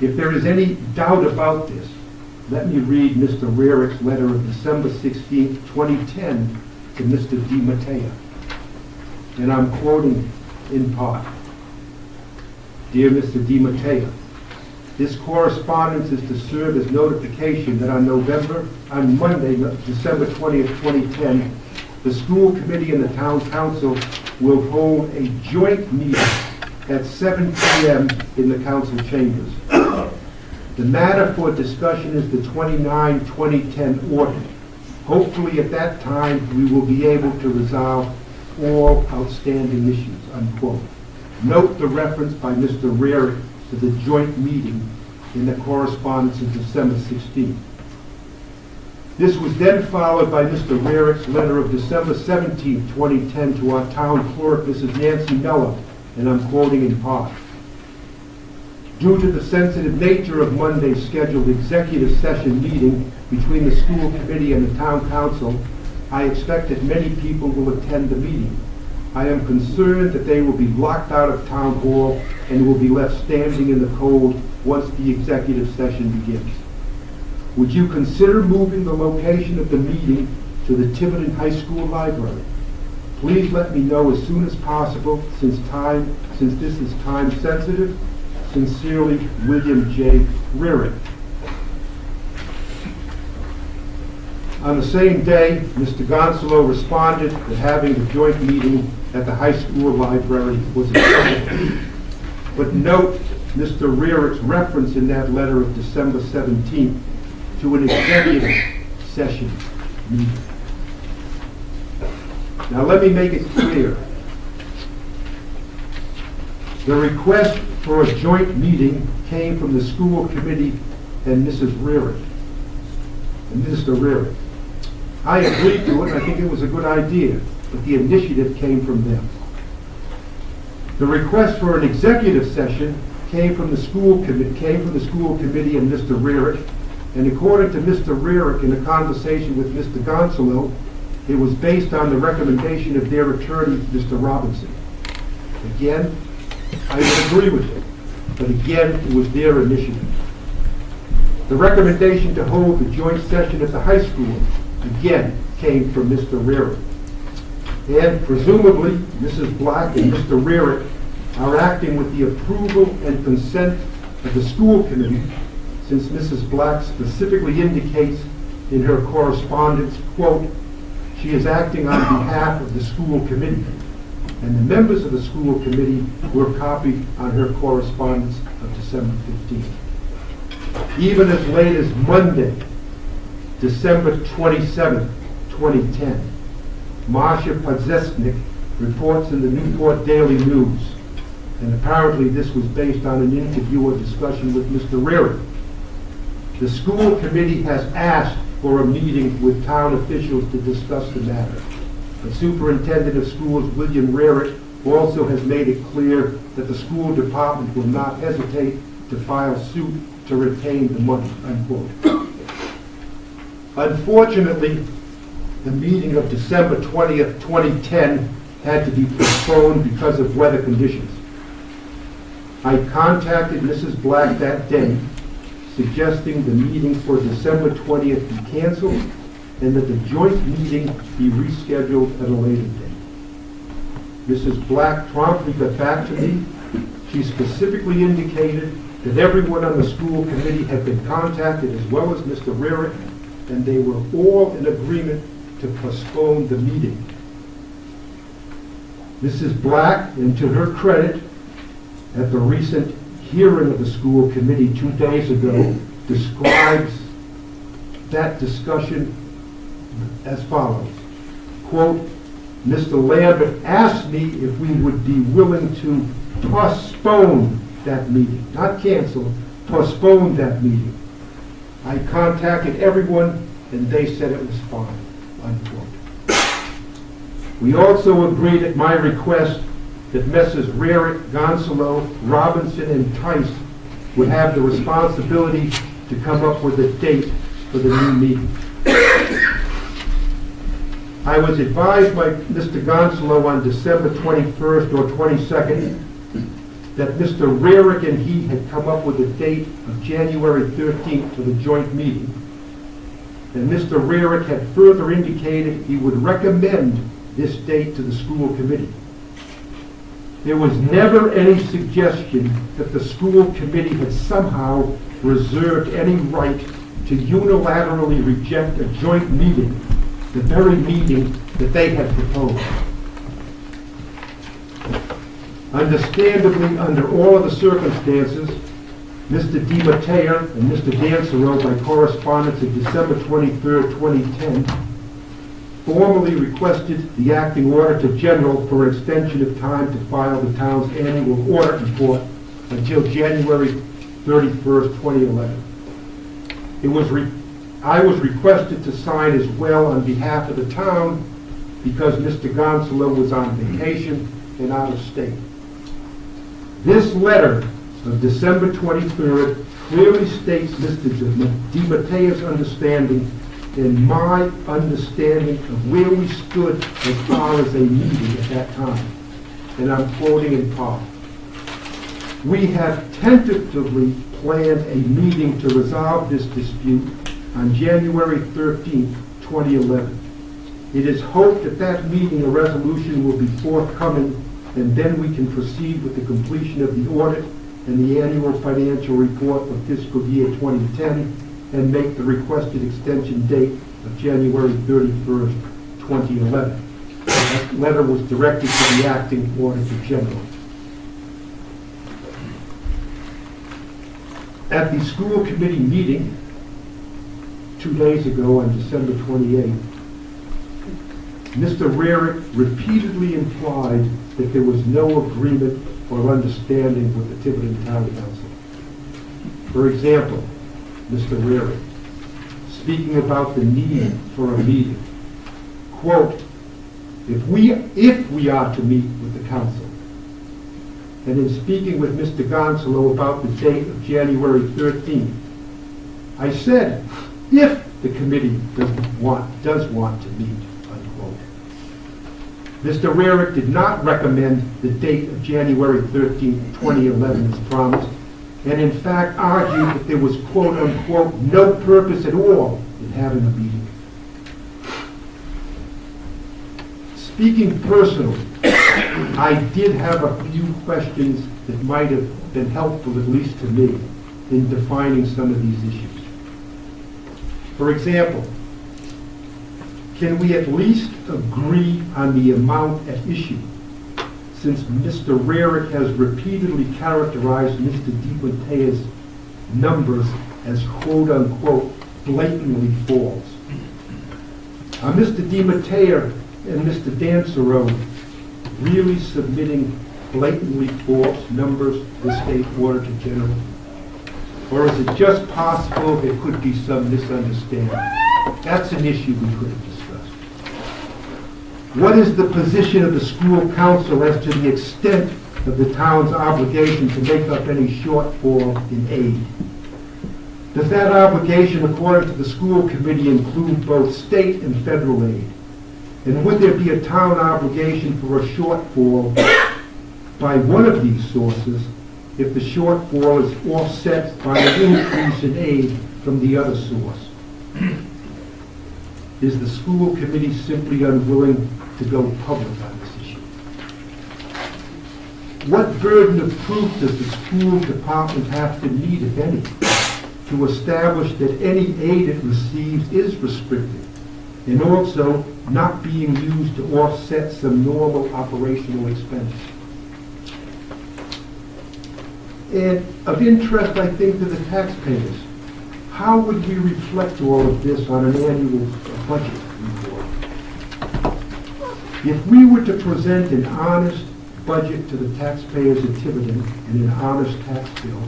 If there is any doubt about this, let me read Mr. Rarick's letter of December 16, 2010 to Mr. DiMatteo. And I'm quoting in part. Dear Mr. DiMatteo, this correspondence is to serve as notification that on Monday, December 20th, 2010, the school committee and the town council will hold a joint meeting at 7 p.m. in the council chambers. The matter for discussion is the 29-2010 order. Hopefully at that time we will be able to resolve all outstanding issues, unquote. Note the reference by Mr. Rarick to the joint meeting in the correspondence of December 16. This was then followed by Mr. Rarick's letter of December 17, 2010 to our town clerk, Mrs. Nancy Mello, and I'm quoting in part. Due to the sensitive nature of Monday's scheduled executive session meeting between the school committee and the town council, I expect that many people will attend the meeting. I am concerned that they will be locked out of town hall and will be left standing in the cold once the executive session begins. Would you consider moving the location of the meeting to the Tiverton High School library? Please let me know as soon as possible since this is time sensitive. Sincerely, William J. Rarick. On the same day, Mr. Gonzalo responded that having the joint meeting at the high school library was acceptable. But note Mr. Rarick's reference in that letter of December 17th to an executive session meeting. Now let me make it clear. The request for a joint meeting came from the school committee and Mrs. Rarick, and Mr. Rarick. I agreed to it, and I think it was a good idea, but the initiative came from them. The request for an executive session came from the school committee and Mr. Rarick, and according to Mr. Rarick in a conversation with Mr. Gonzalo, it was based on the recommendation of their attorney, Mr. Robinson. Again, I would agree with it, but again, it was their initiative. The recommendation to hold the joint session at the high school, again, came from Mr. Rarick. And presumably, Mrs. Black and Mr. Rarick are acting with the approval and consent of the school committee, since Mrs. Black specifically indicates in her correspondence, quote, she is acting on behalf of the school committee. And the members of the school committee were copied on her correspondence of December 15th. Even as late as Monday, December 27th, 2010, Marcia Podzesnik reports in the Newport Daily News, and apparently this was based on an interview or discussion with Mr. Rarick. The school committee has asked for a meeting with town officials to discuss the matter. The superintendent of schools, William Rarick, also has made it clear that the school department will not hesitate to file suit to retain the money, unquote. Unfortunately, the meeting of December 20th, 2010 had to be postponed because of weather conditions. I contacted Mrs. Black that day, suggesting the meeting for December 20th be canceled and that the joint meeting be rescheduled at a later date. Mrs. Black promptly got back to me. She specifically indicated that everyone on the school committee had been contacted, as well as Mr. Rarick, and they were all in agreement to postpone the meeting. Mrs. Black, and to her credit, at the recent hearing of the school committee 2 days ago, describes that discussion as follows. Quote, Mr. Lambert asked me if we would be willing to postpone that meeting, not cancel, postpone that meeting. I contacted everyone and they said it was fine, unquote. We also agreed at my request that Messrs. Rarick, Gonzalo, Robinson, and Tice would have the responsibility to come up with a date for the new meeting. I was advised by Mr. Gonzalo on December 21st or 22nd that Mr. Rarick and he had come up with a date of January 13th for the joint meeting, and Mr. Rarick had further indicated he would recommend this date to the school committee. There was never any suggestion that the school committee had somehow reserved any right to unilaterally reject a joint meeting, the very meeting that they had proposed. Understandably, under all of the circumstances, Mr. DiMatteo and Mr. Dancero, by correspondence of December 23rd, 2010, formally requested the acting auditor general for an extension of time to file the town's annual audit report until January 31st, 2011. I was requested to sign as well on behalf of the town because Mr. Gonzalo was on vacation and out of state. This letter of December 23rd clearly states Mr. DiMatteo's understanding and my understanding of where we stood as far as a meeting at that time. And I'm quoting in part. We have tentatively planned a meeting to resolve this dispute on January 13th, 2011. It is hoped at that meeting a resolution will be forthcoming, and then we can proceed with the completion of the audit and the annual financial report for fiscal year 2010 and make the requested extension date of January 31st, 2011. That letter was directed to the acting auditor general. At the school committee meeting 2 days ago on December 28th, Mr. Rarick repeatedly implied that there was no agreement or understanding with the Tiverton Town Council. For example, Mr. Rarick, speaking about the need for a meeting, quote, if we are to meet with the council, and in speaking with Mr. Gonzalo about the date of January 13th, I said, if the committee does want to meet, unquote. Mr. Rarick did not recommend the date of January 13th, 2011 as promised, and in fact argued that there was, quote unquote, no purpose at all in having a meeting. Speaking personally, I did have a few questions that might have been helpful, at least to me, in defining some of these issues. For example, can we at least agree on the amount at issue, since Mr. Rarick has repeatedly characterized Mr. DiMatteo's numbers as quote-unquote blatantly false? Are Mr. DiMatteo and Mr. Dancero really submitting blatantly false numbers to the state auditor general? Or is it just possible there could be some misunderstanding? That's an issue we could have discussed. What is the position of the school council as to the extent of the town's obligation to make up any shortfall in aid? Does that obligation, according to the school committee, include both state and federal aid? And would there be a town obligation for a shortfall by one of these sources if the shortfall is offset by an increase in aid from the other source? Is the school committee simply unwilling to go public on this issue? What burden of proof does the school department have to meet, if any, to establish that any aid it receives is restricted and also not being used to offset some normal operational expenses? And of interest, I think, to the taxpayers, how would we reflect all of this on an annual budget report? If we were to present an honest budget to the taxpayers of Tiverton and an honest tax bill,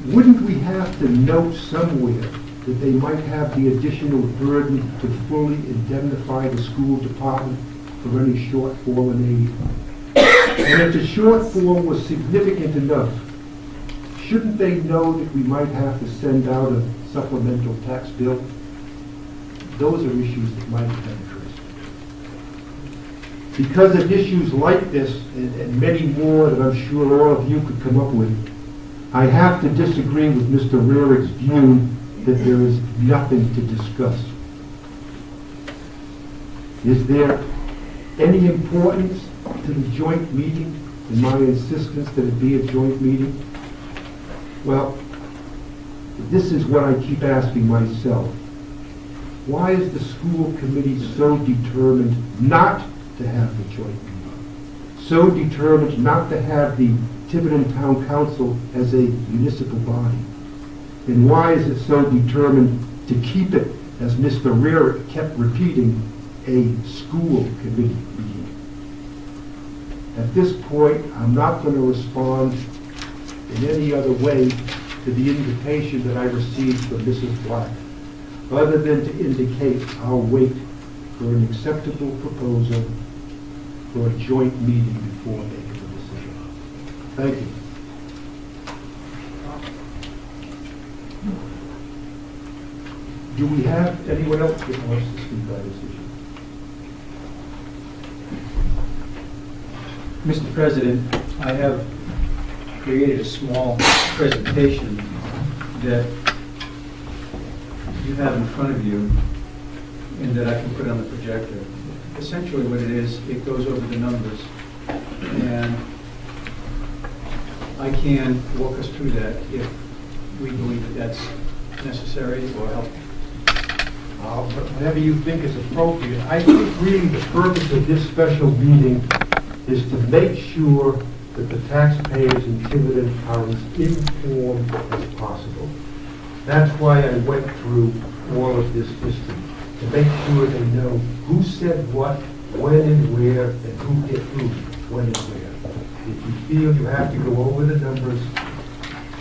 wouldn't we have to note somewhere that they might have the additional burden to fully indemnify the school department for any shortfall in aid? And if the shortfall was significant enough, shouldn't they know that we might have to send out a supplemental tax bill? Those are issues that might have been Because of issues like this, and many more that I'm sure all of you could come up with, I have to disagree with Mr. Rearick's view that there is nothing to discuss. Is there any importance to the joint meeting in my insistence that it be a joint meeting? Well, this is what I keep asking myself. Why is the school committee so determined not to have the joint meeting? So determined not to have the Tiverton Town Council as a municipal body? And why is it so determined to keep it, as Mr. Rearick kept repeating, a school committee meeting? At this point, I'm not going to respond in any other way to the invitation that I received from Mrs. Black, other than to indicate I'll wait for an acceptable proposal for a joint meeting before making a decision. Thank you. Do we have anyone else that wants to speak on this issue? Mr. President, I have created a small presentation that you have in front of you and that I can put on the projector. Essentially what it is, it goes over the numbers, and I can walk us through that if we believe that that's necessary or helpful. Whatever you think is appropriate. I think really the purpose of this special meeting is to make sure that the taxpayers in Tiverton are as informed as possible. That's why I went through all of this history, to make sure they know who said what, when and where, and who hit who, when and where. If you feel you have to go over the numbers,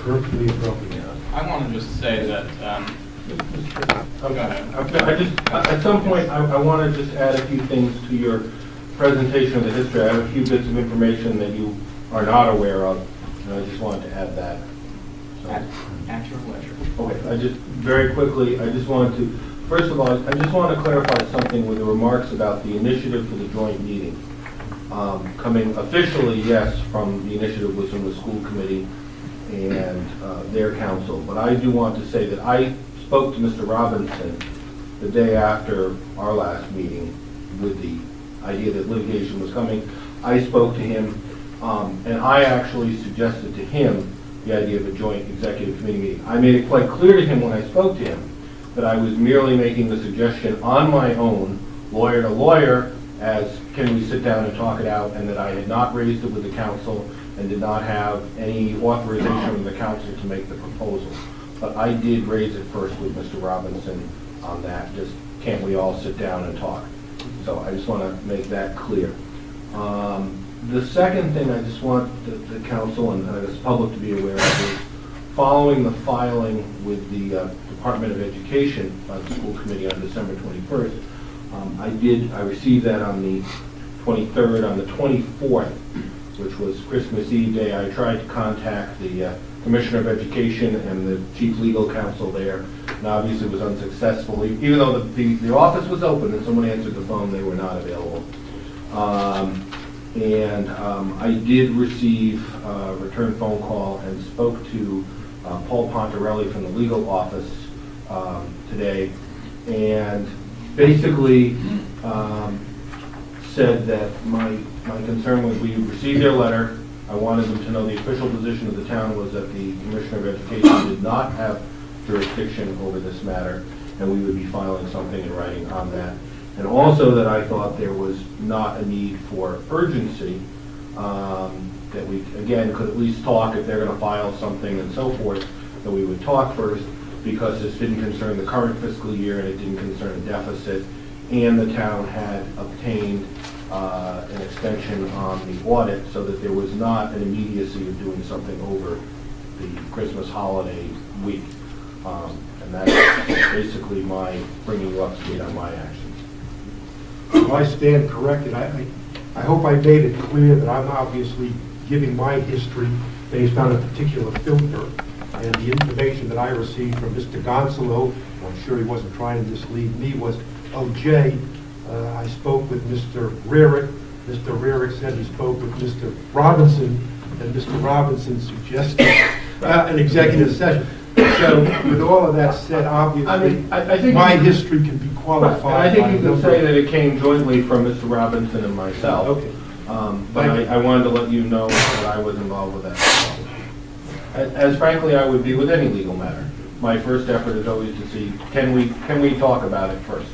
perfectly appropriate. I want to just say that, go ahead. Okay, at some point, I want to just add a few things to your presentation of the history. I have a few bits of information that you are not aware of, and I just wanted to add that. So. At your pleasure. Okay, I just, very quickly, I just wanted to, first of all, I just want to clarify something with the remarks about the initiative for the joint meeting. Coming officially, yes, from the initiative was from the school committee and their council, but I do want to say that I spoke to Mr. Robinson the day after our last meeting with the idea that litigation was coming. I spoke to him, and I actually suggested to him the idea of a joint executive committee meeting. I made it quite clear to him when I spoke to him that I was merely making the suggestion on my own, lawyer to lawyer, as can we sit down and talk it out, and that I had not raised it with the council and did not have any authorization from the council to make the proposal. But I did raise it first with Mr. Robinson on that, just can't we all sit down and talk? So I just want to make that clear. The second thing I just want the council and the public to be aware of is following the filing with the Department of Education by the school committee on December 21st, I received that on the 23rd. On the 24th, which was Christmas Eve day, I tried to contact the Commissioner of Education and the Chief Legal Counsel there, and obviously was unsuccessful. Even though the office was open and someone answered the phone, they were not available. I did receive a return phone call and spoke to Paul Pontarelli from the legal office today, and basically said that my concern was we received their letter. I wanted them to know the official position of the town was that the Commissioner of Education did not have jurisdiction over this matter, and we would be filing something in writing on that. And also that I thought there was not a need for urgency, that we, again, could at least talk if they're going to file something and so forth, that we would talk first, because this didn't concern the current fiscal year and it didn't concern a deficit, and the town had obtained an extension on the audit so that there was not an immediacy of doing something over the Christmas holiday week. And that's basically my bringing you up to date on my actions. Well, I stand corrected. I hope I made it clear that I'm obviously giving my history based on a particular filter, and the information that I received from Mr. Gonzalo, I'm sure he wasn't trying to mislead me, was, oh, Jay, I spoke with Mr. Rearick, Mr. Rarick said he spoke with Mr. Robinson, and Mr. Robinson suggested an executive session. So with all of that said, obviously, I think my history can be Right, and qualified. I think by you a can number say of- that it came jointly from Mr. Robinson and myself. Okay. But I wanted to let you know that I was involved with that. As frankly, I would be with any legal matter. My first effort is always to see, can we talk about it first?